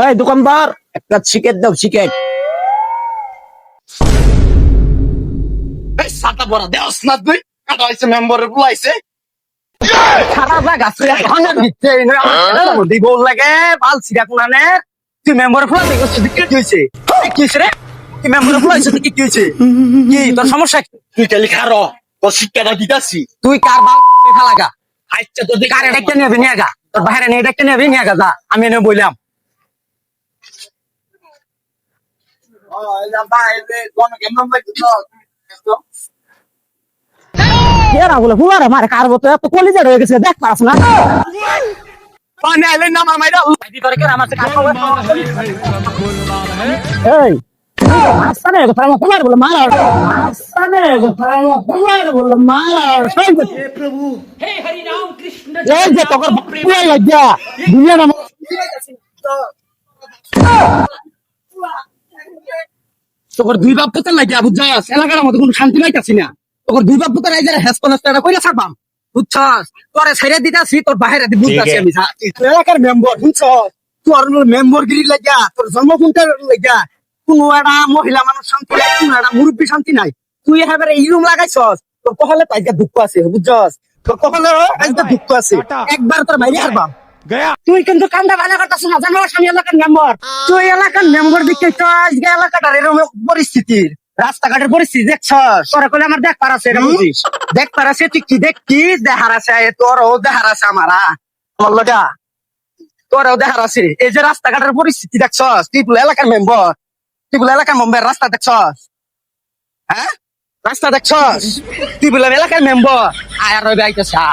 এই দোকানদার, একটা চিকেন দাও, চিকেন। এই সাতা বড় দেওস না তুই কাটা হইছে মেম্বারে বুলাইছে সারা জায়গা তুই এখানে দিচ্ছে দিব লাগে ভাল সিরা কোনানে তুই মেম্বার ফুলা দেখছিস কি হইছে? কি হইছে রে? তুই মেম্বার ফুলাইছিস কি হইছে? কি তোর সমস্যা কি? তুই কে লিখা র তোর শিক্ষাটা দিতাছি তুই কার বাল লাগা আচ্ছা তোর কার একটা নিয়ে নিয়ে গা, তোর বাইরে নিয়ে একটা নিয়ে গা, যা আমি এনে বললাম। এরা বলে ফুলারে মারে কার মতো এত কলিজা হয়ে গেছে দেখ পাস না। পানি আইলে না মামাইরা তোর কে আমার কার খবর? এই আসানে কথা মত মার বলে মার, আসানে কথা মত মার বলে মার। हे प्रभु हे हरि राम कृष्ण এই যে তোর পুরো লজ্জা দুনিয়া নাম তোর দুই বাপ পুতের লাগিয়া বুঝছাস, এলাকার মধ্যে কোনো শান্তি পাইতাছি না। তোর দুই বাপ পুতের আইজারে হেসপনস্টারটা কইরা ছাড়বাম বুঝছস। তোরে ছেড়ে দিতাছি, তোর বাইরে দি বুঝতাছি আমি। তুই এলাকার মেম্বার বুঝছস, তোর মেম্বারগিরি লাগিয়া তোর জন্মকুন্টার লাগিয়া কোনো একটা মহিলা মানুষ শান্তি নাই, কোনো একটা মুরব্বী শান্তি নাই। তুই এবারে এই রুম লাগাইছস, তোর কপালে পাইকা দুঃখ আছে বুঝছস, তোর কপালে পাইকা দুঃখ আছে। একবার তোর বাইরে হারবাম गया তুই কিন্তু কান্দা ভালো করতেছ না, জানো আমি এলাকার মেম্বার। তুই এলাকার মেম্বার দিকে আজকে এলাকাটার এরকম পরিস্থিতির রাস্তাঘাটের পরিস্থিতি দেখছস। তোরা কইলে আমার দেখ পারাছে, এটা বুঝিস? দেখ পারাছে তুই কি দেখ কি দেখার আছে, তোরও দেখার আছে আমারা বললোটা, তোরও দেখার আছে। এই যে রাস্তাঘাটের পরিস্থিতি দেখছস, তুই বলে এলাকার মেম্বার, তুই বলে এলাকার মেম্বার রাস্তা দেখছস? হ্যাঁ রাস্তা দেখছস? তুই বলে এলাকার মেম্বার আয় আর আইতেছা